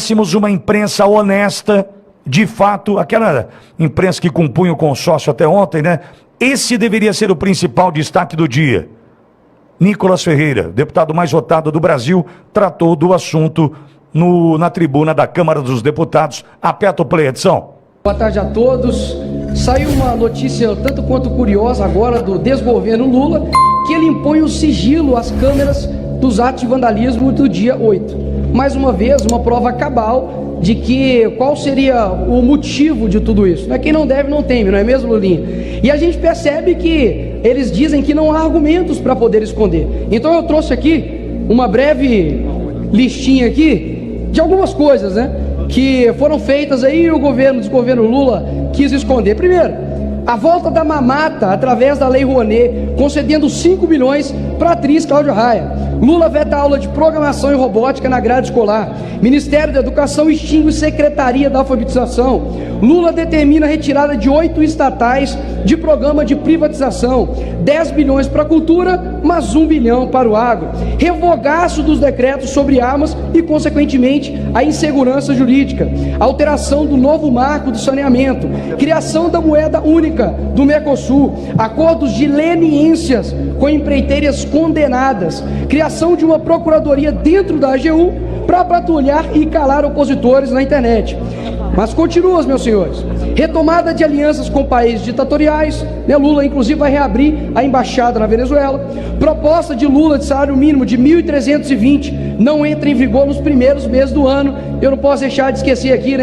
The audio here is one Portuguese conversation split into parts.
tivéssemos uma imprensa honesta, de fato, aquela imprensa que compunha o consórcio até ontem, né? Esse deveria ser o principal destaque do dia. Nicolas Ferreira, deputado mais votado do Brasil, tratou do assunto na tribuna da Câmara dos Deputados. Aperta o play, Edson. Boa tarde a todos. Saiu uma notícia tanto quanto curiosa agora do desgoverno Lula, que ele impõe o sigilo às câmeras dos atos de vandalismo do dia 8. Mais uma vez, uma prova cabal de que qual seria o motivo de tudo isso. Quem não deve não teme, não é mesmo, Lulinha? E a gente percebe que eles dizem que não há argumentos para poder esconder. Então eu trouxe aqui uma breve listinha aqui de algumas coisas, que foram feitas aí e o desgoverno Lula quis esconder. Primeiro, a volta da mamata através da Lei Rouanet, concedendo 5 milhões para a atriz Cláudia Raia. Lula veta aula de programação e robótica na grade escolar. Ministério da Educação extingue Secretaria da Alfabetização. Lula determina a retirada de 8 estatais de programa de privatização. 10 bilhões para a cultura, mas 1 bilhão para o agro. Revogaço dos decretos sobre armas e, consequentemente, a insegurança jurídica. Alteração do novo marco do saneamento. Criação da moeda única do Mercosul. Acordos de leniências com empreiteiras condenadas. Criação de uma procuradoria dentro da AGU para patrulhar e calar opositores na internet. Mas continua, meus senhores. Retomada de alianças com países ditatoriais, Lula inclusive vai reabrir a embaixada na Venezuela. Proposta de Lula de salário mínimo de 1.320 não entra em vigor nos primeiros meses do ano. Eu não posso deixar de esquecer aqui,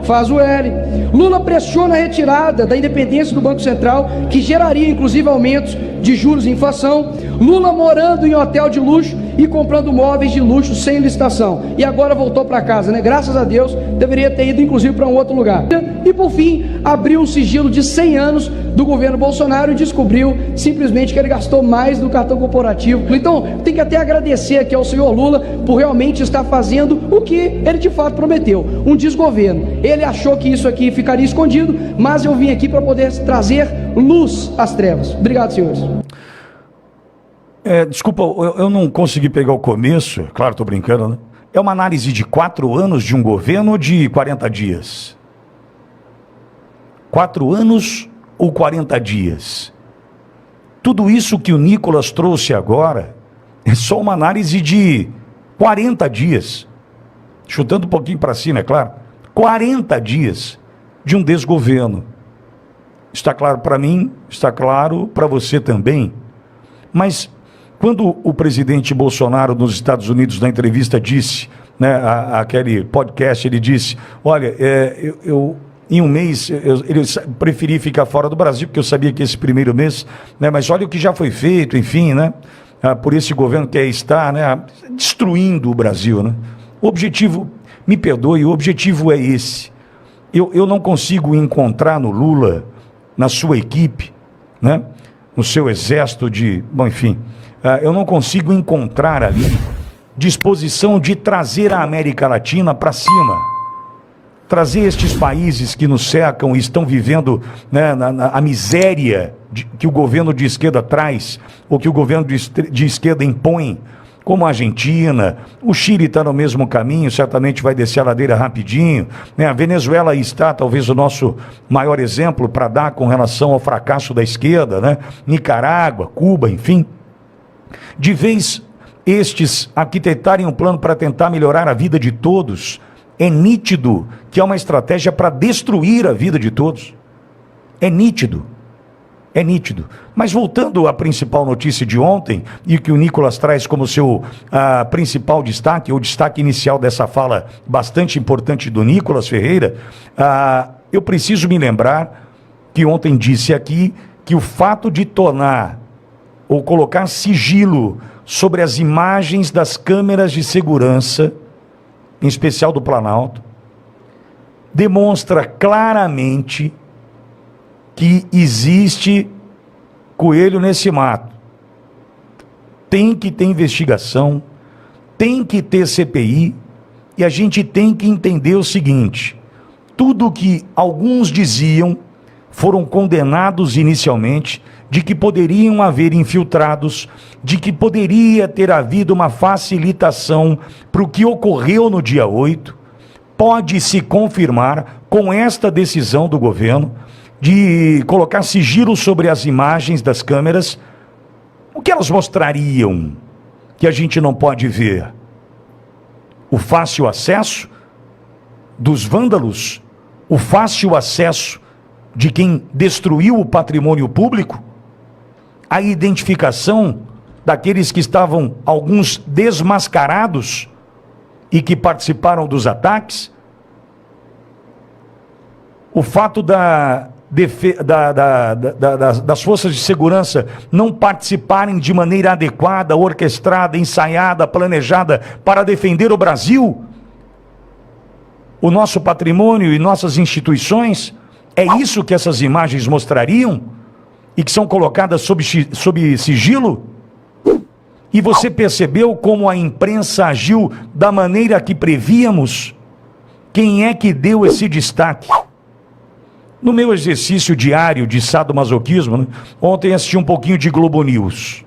faz o L. Lula pressiona a retirada da independência do Banco Central, que geraria inclusive aumentos de juros e inflação. Lula morando em hotel de luxo e comprando móveis de luxo sem licitação. E agora voltou para casa, Graças a Deus, deveria ter ido inclusive para um outro lugar. E por fim, abriu o sigilo de 100 anos do governo Bolsonaro e descobriu simplesmente que ele gastou mais do cartão corporativo. Então, tem que até agradecer aqui ao senhor Lula por realmente estar fazendo o que ele de fato prometeu, um desgoverno. Ele achou que isso aqui ficaria escondido, mas eu vim aqui para poder trazer luz às trevas. Obrigado, senhores. Desculpa, eu não consegui pegar o começo, claro, estou brincando, É uma análise de 4 anos de um governo ou de 40 dias? 4 anos ou 40 dias? Tudo isso que o Nicolas trouxe agora é só uma análise de 40 dias. Chutando um pouquinho para cima, é claro. 40 dias de um desgoverno. Está claro para mim, está claro para você também. Mas quando o presidente Bolsonaro nos Estados Unidos, na entrevista, disse, aquele podcast, ele disse, olha, em um mês, ele preferi ficar fora do Brasil, porque eu sabia que esse primeiro mês, mas olha o que já foi feito, enfim, por esse governo que está, destruindo o Brasil, O objetivo, me perdoe, o objetivo é esse. Eu não consigo encontrar no Lula, na sua equipe, no seu exército eu não consigo encontrar ali disposição de trazer a América Latina para cima. Trazer estes países que nos cercam e estão vivendo a miséria que o governo de esquerda traz, ou que o governo de esquerda impõe, como a Argentina. O Chile está no mesmo caminho, certamente vai descer a ladeira rapidinho. A Venezuela está, talvez, o nosso maior exemplo para dar com relação ao fracasso da esquerda, Nicarágua, Cuba, enfim. De vez estes arquitetarem um plano para tentar melhorar a vida de todos, é nítido que é uma estratégia para destruir a vida de todos. É nítido. É nítido. Mas voltando à principal notícia de ontem, e que o Nicolas traz como seu principal destaque, ou destaque inicial dessa fala bastante importante do Nicolas Ferreira, eu preciso me lembrar que ontem disse aqui que o fato de tornar ou colocar sigilo sobre as imagens das câmeras de segurança, em especial do Planalto, demonstra claramente que existe coelho nesse mato. Tem que ter investigação, tem que ter CPI, e a gente tem que entender o seguinte: tudo que alguns diziam foram condenados inicialmente, de que poderiam haver infiltrados, de que poderia ter havido uma facilitação para o que ocorreu no dia 8, pode se confirmar com esta decisão do governo de colocar sigilo sobre as imagens das câmeras. O que elas mostrariam que a gente não pode ver? O fácil acesso dos vândalos? O fácil acesso de quem destruiu o patrimônio público? A identificação daqueles que estavam, alguns desmascarados e que participaram dos ataques? O fato das forças de segurança não participarem de maneira adequada, orquestrada, ensaiada, planejada para defender o Brasil, o nosso patrimônio e nossas instituições? É isso que essas imagens mostrariam e que são colocadas sob sigilo? E você percebeu como a imprensa agiu da maneira que prevíamos? Quem é que deu esse destaque? No meu exercício diário de sadomasoquismo, né, ontem assisti um pouquinho de Globo News.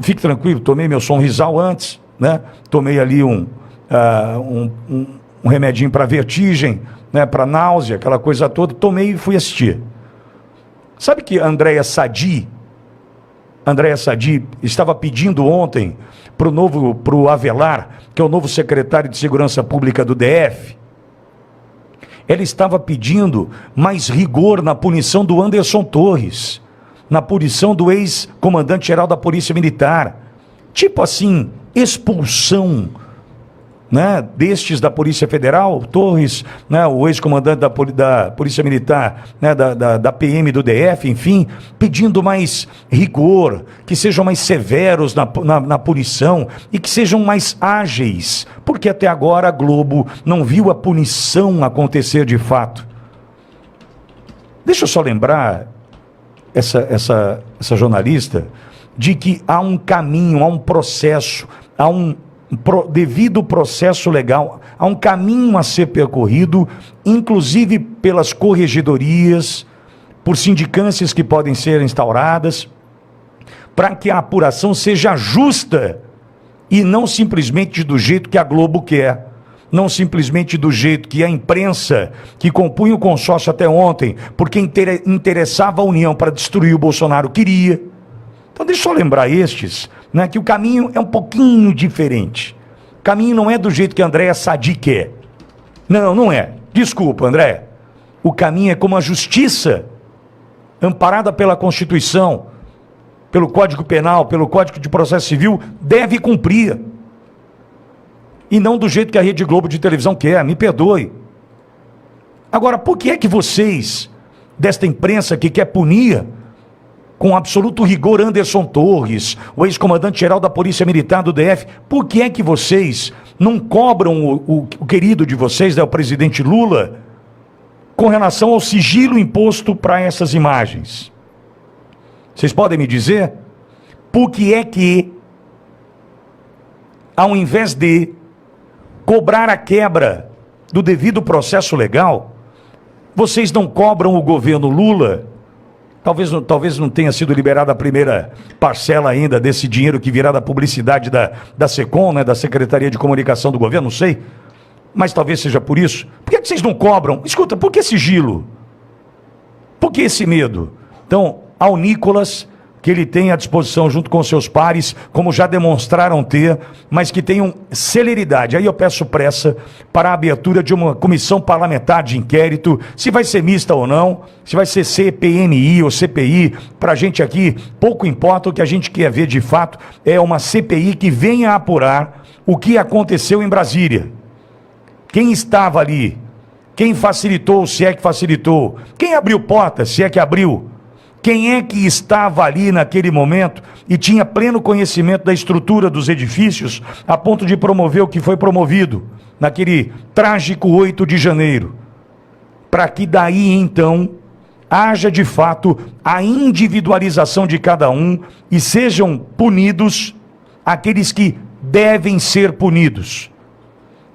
Fique tranquilo, tomei meu Sonrisal antes, né? Tomei ali um remedinho para vertigem, né, para náusea, aquela coisa toda. Tomei e fui assistir. Sabe que Andréa Sadi estava pedindo ontem pro Avelar, que é o novo secretário de Segurança Pública do DF, ela estava pedindo mais rigor na punição do Anderson Torres, na punição do ex-comandante-geral da Polícia Militar. Tipo assim, expulsão, né, destes da Polícia Federal, Torres, né, o ex-comandante da Polícia Militar, né, da PM do DF, enfim, pedindo mais rigor, que sejam mais severos na punição e que sejam mais ágeis, porque até agora a Globo não viu a punição acontecer de fato. Deixa eu só lembrar essa jornalista de que há um caminho, há um processo, há devido processo legal, há um caminho a ser percorrido, inclusive pelas corregedorias, por sindicâncias que podem ser instauradas, para que a apuração seja justa e não simplesmente do jeito que a Globo quer, não simplesmente do jeito que a imprensa, que compunha o consórcio até ontem, porque interessava a União para destruir o Bolsonaro, queria. Então deixa eu lembrar né, que o caminho é um pouquinho diferente. O caminho não é do jeito que a Andréa Sadi quer. Não é. Desculpa, André. O caminho é como a justiça, amparada pela Constituição, pelo Código Penal, pelo Código de Processo Civil, deve cumprir. E não do jeito que a Rede Globo de televisão quer, me perdoe. Agora, por que é que vocês, desta imprensa que quer punir com absoluto rigor Anderson Torres, o ex-comandante-geral da Polícia Militar do DF, por que é que vocês não cobram o querido de vocês, né, o presidente Lula, com relação ao sigilo imposto para essas imagens? Vocês podem me dizer por que é que, ao invés de cobrar a quebra do devido processo legal, vocês não cobram o governo Lula? Talvez não tenha sido liberada a primeira parcela ainda desse dinheiro que virá da publicidade da SECOM, né, da Secretaria de Comunicação do Governo, não sei. Mas talvez seja por isso. Por que vocês não cobram? Escuta, por que sigilo? Por que esse medo? Então, ao Nicolas, que ele tem à disposição junto com seus pares, como já demonstraram ter, mas que tenham celeridade. Aí eu peço pressa para a abertura de uma comissão parlamentar de inquérito, se vai ser mista ou não, se vai ser CPMI ou CPI, para a gente aqui, pouco importa. O que a gente quer ver de fato é uma CPI que venha apurar o que aconteceu em Brasília. Quem estava ali? Quem facilitou, se é que facilitou? Quem abriu portas, se é que abriu? Quem é que estava ali naquele momento e tinha pleno conhecimento da estrutura dos edifícios a ponto de promover o que foi promovido naquele trágico 8 de janeiro? Para que daí então haja de fato a individualização de cada um e sejam punidos aqueles que devem ser punidos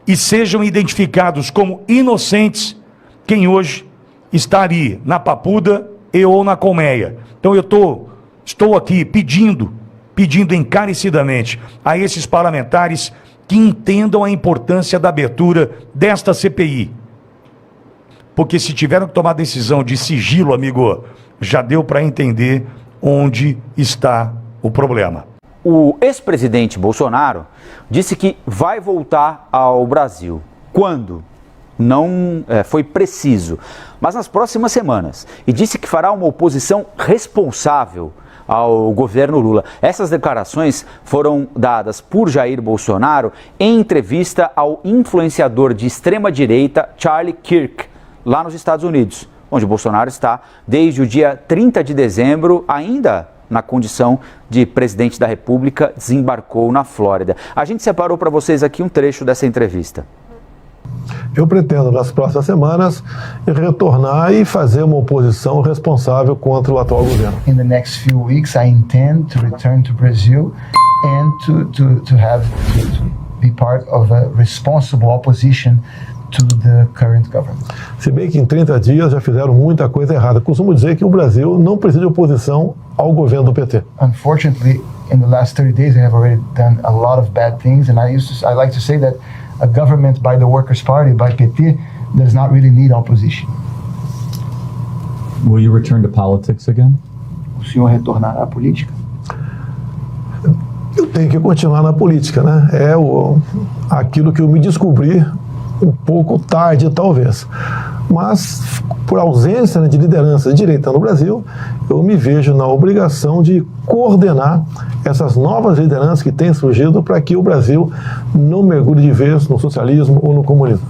e sejam identificados como inocentes quem hoje está ali na Papuda ou na colmeia. Então eu estou aqui pedindo encarecidamente a esses parlamentares que entendam a importância da abertura desta CPI. Porque se tiveram que tomar decisão de sigilo, amigo, já deu para entender onde está o problema. O ex-presidente Bolsonaro disse que vai voltar ao Brasil. Quando? Não foi preciso, mas nas próximas semanas. E disse que fará uma oposição responsável ao governo Lula. Essas declarações foram dadas por Jair Bolsonaro em entrevista ao influenciador de extrema-direita Charlie Kirk, lá nos Estados Unidos, onde Bolsonaro está desde o dia 30 de dezembro, ainda na condição de presidente da República, desembarcou na Flórida. A gente separou para vocês aqui um trecho dessa entrevista. Eu pretendo, nas próximas semanas, retornar e fazer uma oposição responsável contra o atual governo. In the next few weeks, I intend to return to Brazil and to be part of a responsible opposition to the current government. Se bem que em 30 dias já fizeram muita coisa errada. Costumo dizer que o Brasil não precisa de oposição ao governo do PT. Unfortunately, in the last 30 days, they have already done a lot of bad things, and I like to say that a government by the Workers' Party, by PT, does not really need opposition. Will you return to politics again? O senhor retornará à política? Eu tenho que continuar na política, né? Aquilo que eu me descobri um pouco tarde, talvez. Mas, por ausência, né, de liderança de direita no Brasil, eu me vejo na obrigação de coordenar essas novas lideranças que têm surgido para que o Brasil não mergulhe de vez no socialismo ou no comunismo.